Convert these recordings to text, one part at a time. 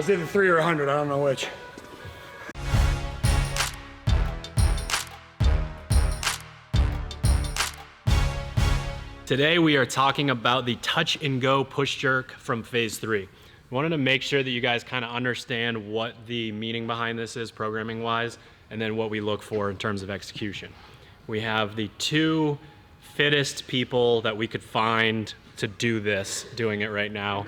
was either 3 or 100, I don't know which. Today we are talking about the touch and go push jerk from phase 3. We wanted to make sure that you guys kind of understand what the meaning behind this is programming wise, and then what we look for in terms of execution. We have the 2 fittest people that we could find to do this, doing it right now.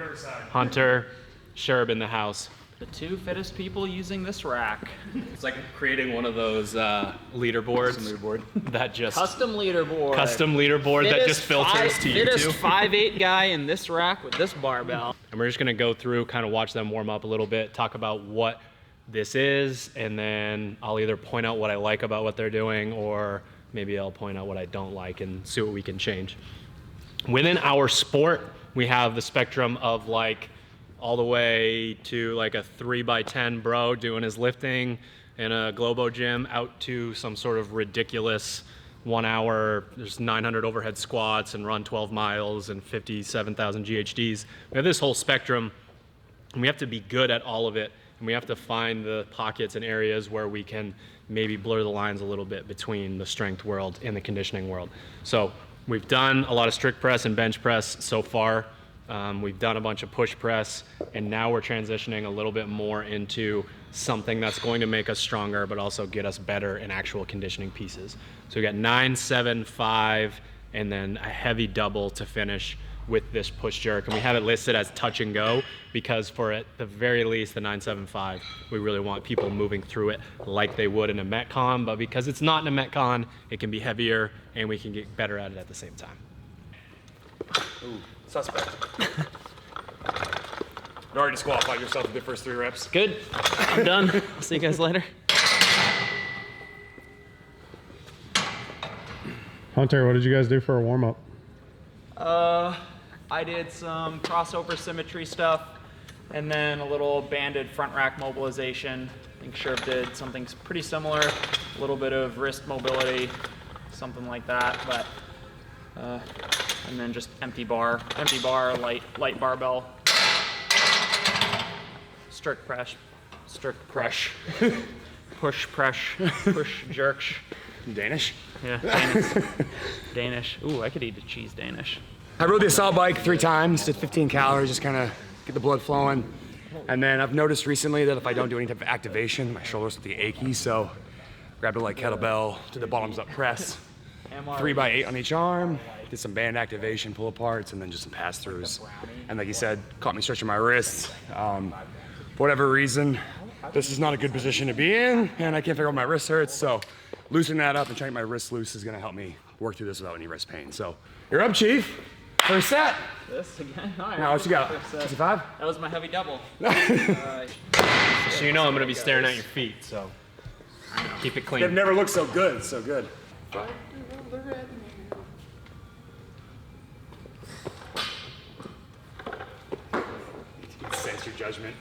Hunter, Sherb in the house. The 2 fittest people using this rack. It's like creating one of those leaderboards. That just Custom leaderboard. Custom leaderboard that just filters to you Fittest two. 5'8" guy in this rack with this barbell. And we're just gonna go through, kind of watch them warm up a little bit, talk about what this is, and then I'll either point out what I like about what they're doing, or maybe I'll point out what I don't like and see what we can change. Within our sport, we have the spectrum of like all the way to like a 3x10 bro doing his lifting in a Globo gym, out to some sort of ridiculous 1 hour, there's 900 overhead squats and run 12 miles and 57,000 GHDs. We have this whole spectrum, and we have to be good at all of it, and we have to find the pockets and areas where we can maybe blur the lines a little bit between the strength world and the conditioning world. So we've done a lot of strict press and bench press so far. We've done a bunch of push press, and now we're transitioning a little bit more into something that's going to make us stronger, but also get us better in actual conditioning pieces. So we got 9, 7, 5, and then a heavy double to finish with this push jerk. And we have it listed as touch and go because for at the very least, the 975, we really want people moving through it like they would in a Metcon, but because it's not in a Metcon, it can be heavier and we can get better at it at the same time. Ooh, suspect. You already disqualified yourself with the first 3 reps. Good, I'm done. I'll see you guys later. Hunter, what did you guys do for a warm-up? I did some crossover symmetry stuff, and then a little banded front rack mobilization. I think Sherb did something pretty similar, a little bit of wrist mobility, something like that, but and then just empty bar, light barbell, strict press, push press, push jerks. Danish? Yeah, Danish. Ooh, I could eat a cheese Danish. I rode the assault bike 3 times, did 15 calories, just kind of get the blood flowing. And then I've noticed recently that if I don't do any type of activation, my shoulders will be achy, so grabbed a light kettlebell, did the bottoms up press, 3x8 on each arm, did some band activation, pull aparts, and then just some pass-throughs. And like you said, caught me stretching my wrists. For whatever reason, this is not a good position to be in, and I can't figure out why my wrist hurts, so loosening that up and trying to get my wrist loose is gonna help me work through this without any wrist pain. So you're up, Chief. First set. This again? All right. Now what you got? 65? That was my heavy double. So you know I'm gonna be staring at your feet, so keep it clean. They've never looked so good, so good. Sense your judgment.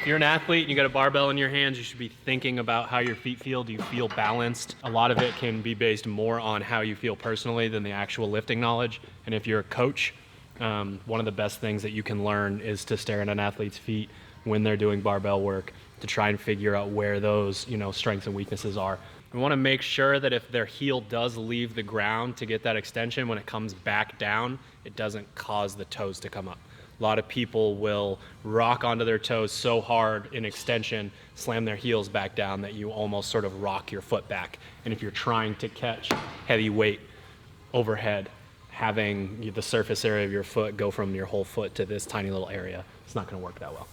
If you're an athlete and you got a barbell in your hands, you should be thinking about how your feet feel. Do you feel balanced? A lot of it can be based more on how you feel personally than the actual lifting knowledge. And if you're a coach, one of the best things that you can learn is to stare at an athlete's feet when they're doing barbell work to try and figure out where those, strengths and weaknesses are. We want to make sure that if their heel does leave the ground to get that extension, when it comes back down, it doesn't cause the toes to come up. A lot of people will rock onto their toes so hard in extension, slam their heels back down that you almost sort of rock your foot back. And if you're trying to catch heavy weight overhead, having the surface area of your foot go from your whole foot to this tiny little area, it's not going to work that well.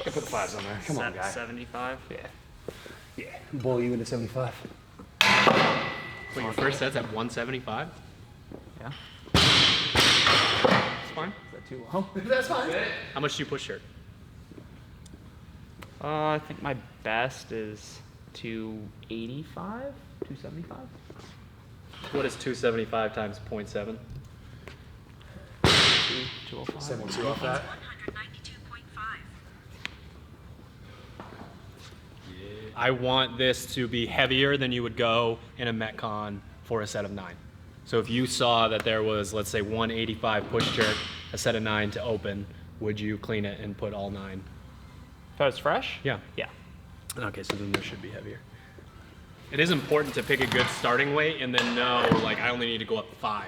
Put the 5s on there. Come on, guy. 75? Yeah. Bully you into 75. Wait, your first set's at 175? Yeah. It's fine. Is that too low? That's fine. How much do you push shirt? I think my best is 285, 275. What is 275 times 0.7? 205. 72 off that. 192.5. I want this to be heavier than you would go in a Metcon for a set of 9. So if you saw that there was, let's say, 185 push jerk, a set of 9 to open, would you clean it and put all 9? If I was fresh? Yeah. Yeah. Okay, so then this should be heavier. It is important to pick a good starting weight and then know, like, I only need to go up 5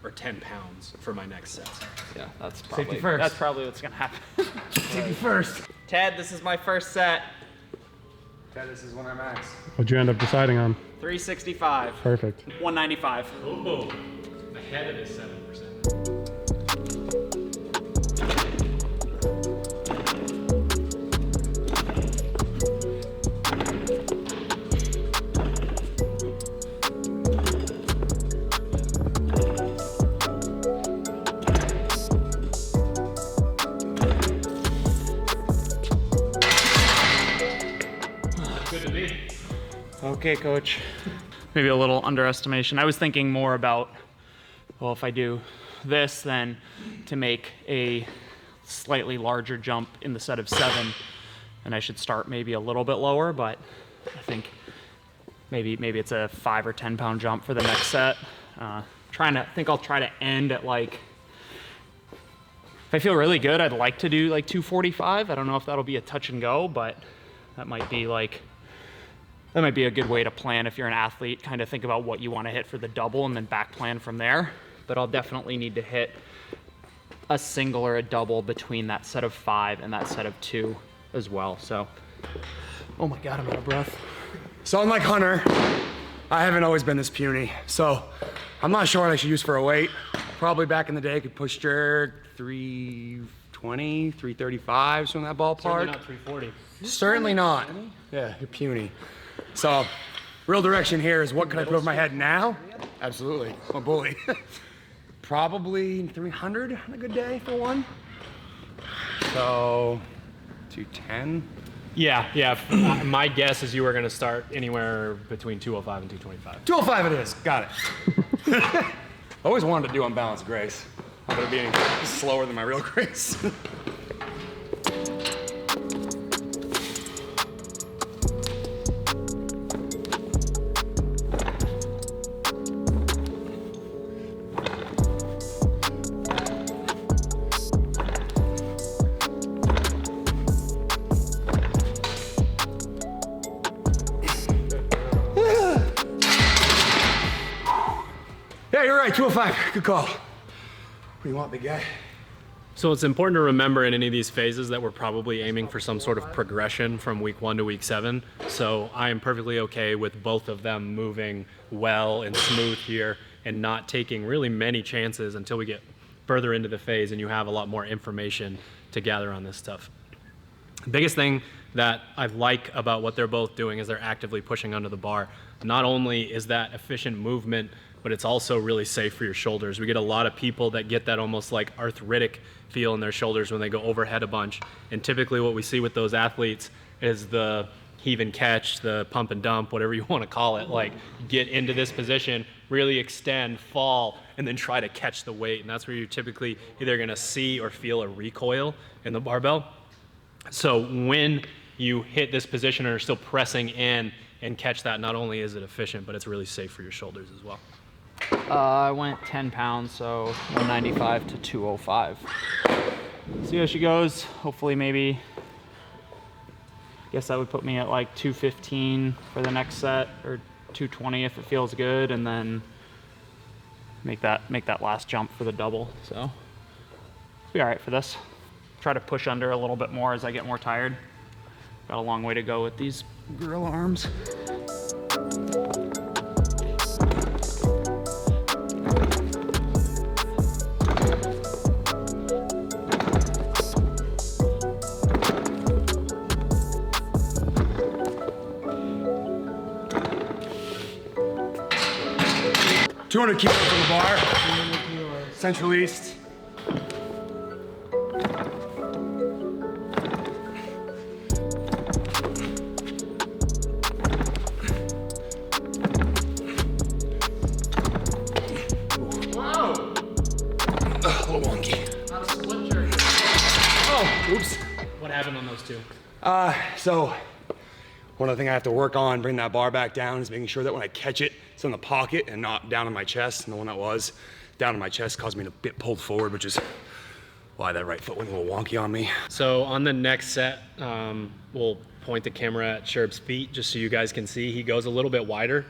or 10 pounds for my next set. Yeah, that's Safety first. what's gonna happen. Safety first. Ted, this is my first set. Okay, this is when I max. What'd you end up deciding on? 365. Perfect. 195. Oh, ahead of this 7%. Good to me. Okay, coach. Maybe a little underestimation. I was thinking more about, well, if I do this, then to make a slightly larger jump in the set of 7, and I should start maybe a little bit lower, but I think maybe it's a 5 or 10 pound jump for the next set. I'll try to end at like, if I feel really good, I'd like to do like 245. I don't know if that'll be a touch and go, but that might be a good way to plan if you're an athlete. Kind of think about what you want to hit for the double and then back plan from there. But I'll definitely need to hit a single or a double between that set of 5 and that set of 2 as well. So, oh my God, I'm out of breath. So unlike Hunter, I haven't always been this puny. So I'm not sure what I should use for a weight. Probably back in the day, I could push jerk 320, 335, so in that ballpark. Certainly not 340. Certainly not. Yeah, you're puny. So, real direction here is what can I put over my head now? Absolutely, I'm a bully. Probably 300 on a good day for one. So, 210. Yeah. My guess is you were going to start anywhere between 205 and 225. 205 it is, got it. I always wanted to do unbalanced grace. I'm gonna be any slower than my real grace. Yeah, you're right, 205, good call. What do you want, big guy? So it's important to remember in any of these phases that we're probably aiming for some sort of progression from week 1 to week 7. So I am perfectly okay with both of them moving well and smooth here and not taking really many chances until we get further into the phase and you have a lot more information to gather on this stuff. The biggest thing that I like about what they're both doing is they're actively pushing under the bar. Not only is that efficient movement, but it's also really safe for your shoulders. We get a lot of people that get that almost like arthritic feel in their shoulders when they go overhead a bunch. And typically what we see with those athletes is the heave and catch, the pump and dump, whatever you want to call it, like get into this position, really extend, fall, and then try to catch the weight. And that's where you're typically either gonna see or feel a recoil in the barbell. So when you hit this position and are still pressing in and catch that, not only is it efficient, but it's really safe for your shoulders as well. I went 10 pounds, so 195 to 205. See how she goes. Hopefully maybe, I guess that would put me at like 215 for the next set, or 220 if it feels good, and then make that last jump for the double. So be all right for this. Try to push under a little bit more as I get more tired. Got a long way to go with these gorilla arms. $200 kilos on the bar. Central East. Whoa! A little wonky. Not a split jerk. Oh, oops. What happened on those two? So One other thing I have to work on, bring that bar back down, is making sure that when I catch it, it's in the pocket and not down on my chest. And the one that was down on my chest caused me to get pulled forward, which is why that right foot went a little wonky on me. So on the next set, we'll point the camera at Sherb's feet just so you guys can see. He goes a little bit wider.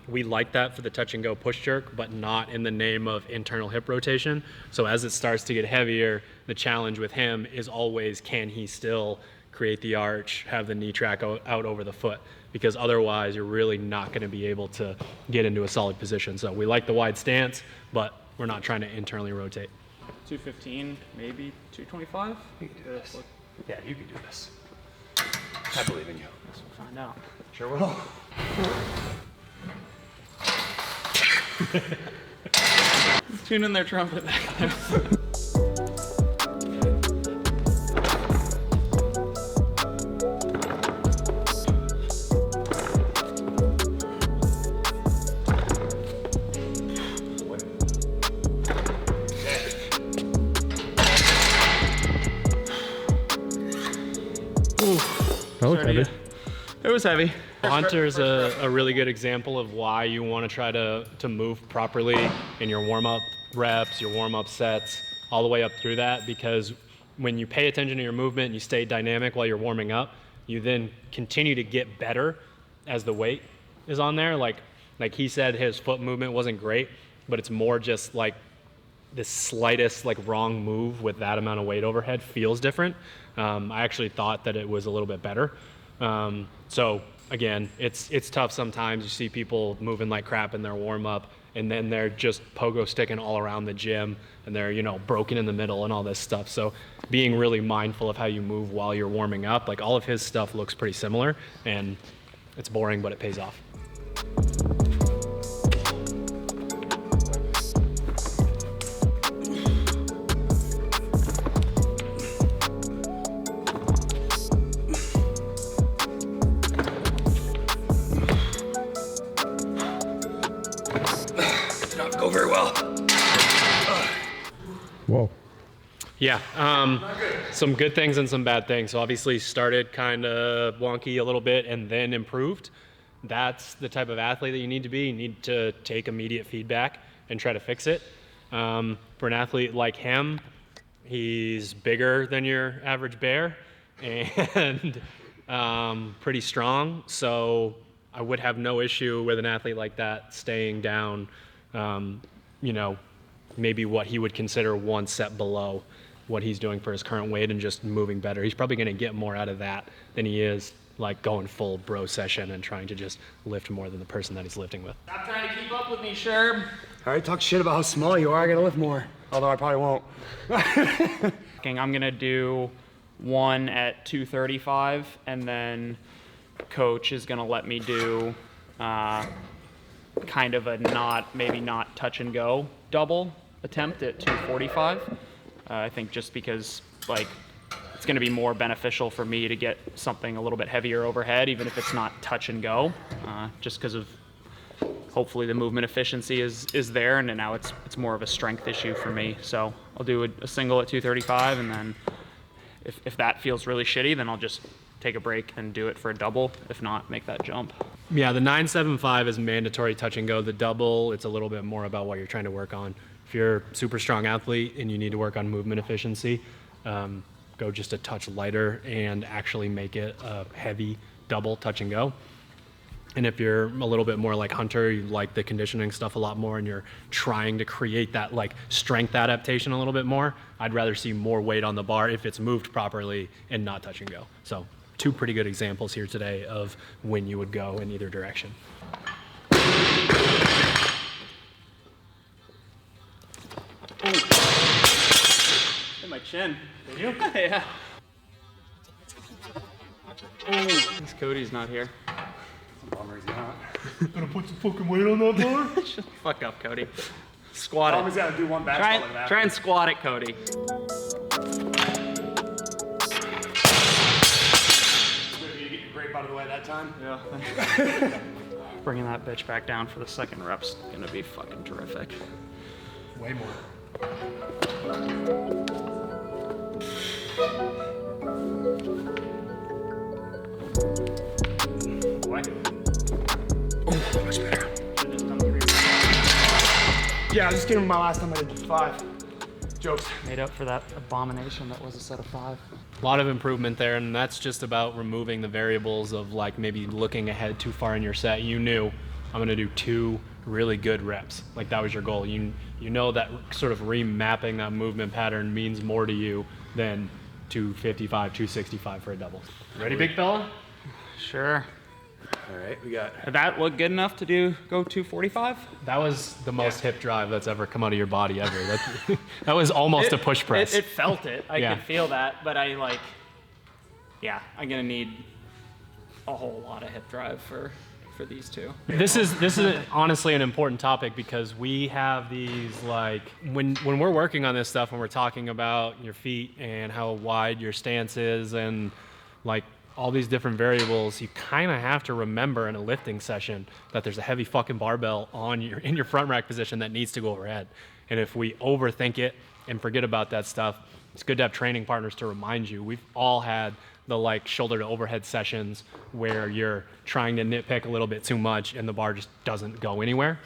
We like that for the touch and go push jerk, but not in the name of internal hip rotation. So as it starts to get heavier, the challenge with him is always, can he still create the arch, have the knee track out over the foot? Because otherwise you're really not going to be able to get into a solid position. So we like the wide stance, but we're not trying to internally rotate. 215, maybe 225? You can do this. Yeah, you can do this. I believe in you. Guess we'll find out. Sure will. Tune in their trumpet back there. That looked heavy. It was heavy. Hunter's a really good example of why you want to try to move properly in your warm-up reps, your warm-up sets, all the way up through that, because when you pay attention to your movement and you stay dynamic while you're warming up, you then continue to get better as the weight is on there. Like he said, his foot movement wasn't great, but it's more just like the slightest like wrong move with that amount of weight overhead feels different. I actually thought that it was a little bit better. So again, it's tough sometimes. You see people moving like crap in their warm up, and then they're just pogo sticking all around the gym, and they're, you know, broken in the middle and all this stuff. So being really mindful of how you move while you're warming up, like all of his stuff looks pretty similar, and it's boring, but it pays off. Go very well. Whoa. Yeah, some good things and some bad things. So obviously started kind of wonky a little bit and then improved. That's the type of athlete that you need to be. You need to take immediate feedback and try to fix it. For an athlete like him, he's bigger than your average bear and pretty strong. So I would have no issue with an athlete like that staying down, you know, maybe what he would consider one set below what he's doing for his current weight and just moving better. He's probably going to get more out of that than he is like going full bro session and trying to just lift more than the person that he's lifting with. Stop trying to keep up with me, Sherb. All right, talk shit about how small you are. I gotta lift more. Although I probably won't. I'm gonna do one at 235, and then coach is gonna let me do kind of a maybe not touch and go double attempt at 245. I think just because like it's going to be more beneficial for me to get something a little bit heavier overhead, even if it's not touch and go, just because of hopefully the movement efficiency is there, and now it's more of a strength issue for me. So I'll do a single at 235, and then if that feels really shitty, then I'll just take a break and do it for a double. If not, make that jump. Yeah, the 975 is mandatory touch and go. The double, it's a little bit more about what you're trying to work on. If you're a super strong athlete and you need to work on movement efficiency, go just a touch lighter and actually make it a heavy double touch and go. And if you're a little bit more like Hunter, you like the conditioning stuff a lot more and you're trying to create that like strength adaptation a little bit more, I'd rather see more weight on the bar if it's moved properly and not touch and go. So two pretty good examples here today of when you would go in either direction. Hit my chin. Did you? Yeah. This Cody's not here. Bummer he's not. Gonna put some fucking weight on that bar? Shut the fuck up, Cody. Squat Always it. gotta do one back squat like that. Try and squat it, Cody. Did you get your grape out of the way that time? Yeah. Bringing that bitch back down for the second rep's gonna be fucking terrific. Way more. I was just kidding my last time I did 5. Jokes. Made up for that abomination that was a set of 5. A lot of improvement there, and that's just about removing the variables of like maybe looking ahead too far in your set. You knew I'm gonna do 2 really good reps. Like that was your goal. You know that sort of remapping that movement pattern means more to you than 255, 265 for a double. Ready, big fella? Sure. All right, we got. Did that look good enough to go 245? That was the most hip drive that's ever come out of your body ever. That was almost a push press. It felt it. I Yeah. could feel that, but I'm gonna need a whole lot of hip drive for these 2. This is honestly an important topic because we have these like when we're working on this stuff, when we're talking about your feet and how wide your stance is and like all these different variables, you kind of have to remember in a lifting session that there's a heavy fucking barbell in your front rack position that needs to go overhead. And if we overthink it and forget about that stuff, it's good to have training partners to remind you. We've all had the like shoulder to overhead sessions where you're trying to nitpick a little bit too much and the bar just doesn't go anywhere.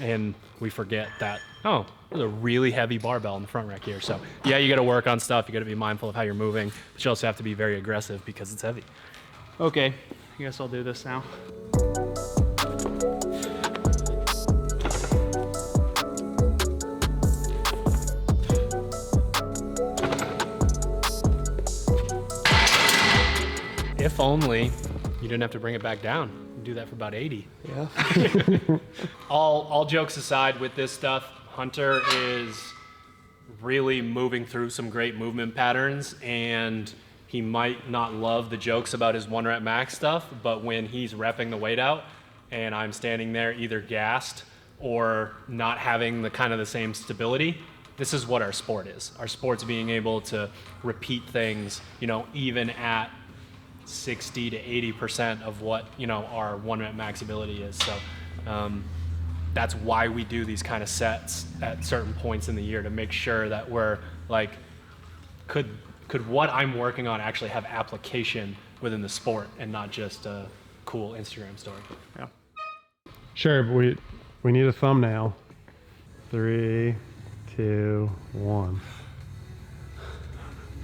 And we forget that, oh, there's a really heavy barbell in the front rack here. So yeah, you got to work on stuff. You got to be mindful of how you're moving, but you also have to be very aggressive because it's heavy. Okay, I guess I'll do this now. If only you didn't have to bring it back down. You do that for about 80. Yeah. All jokes aside with this stuff, Hunter is really moving through some great movement patterns, and he might not love the jokes about his 1 rep max stuff, but when he's repping the weight out and I'm standing there either gassed or not having the same stability, this is what our sport is. Our sport's being able to repeat things, even at 60 to 80% of what our 1 rep max ability is. So that's why we do these kind of sets at certain points in the year, to make sure that we're like, could what I'm working on actually have application within the sport and not just a cool Instagram story. Yeah. Sure, but we need a thumbnail. 3, 2, 1.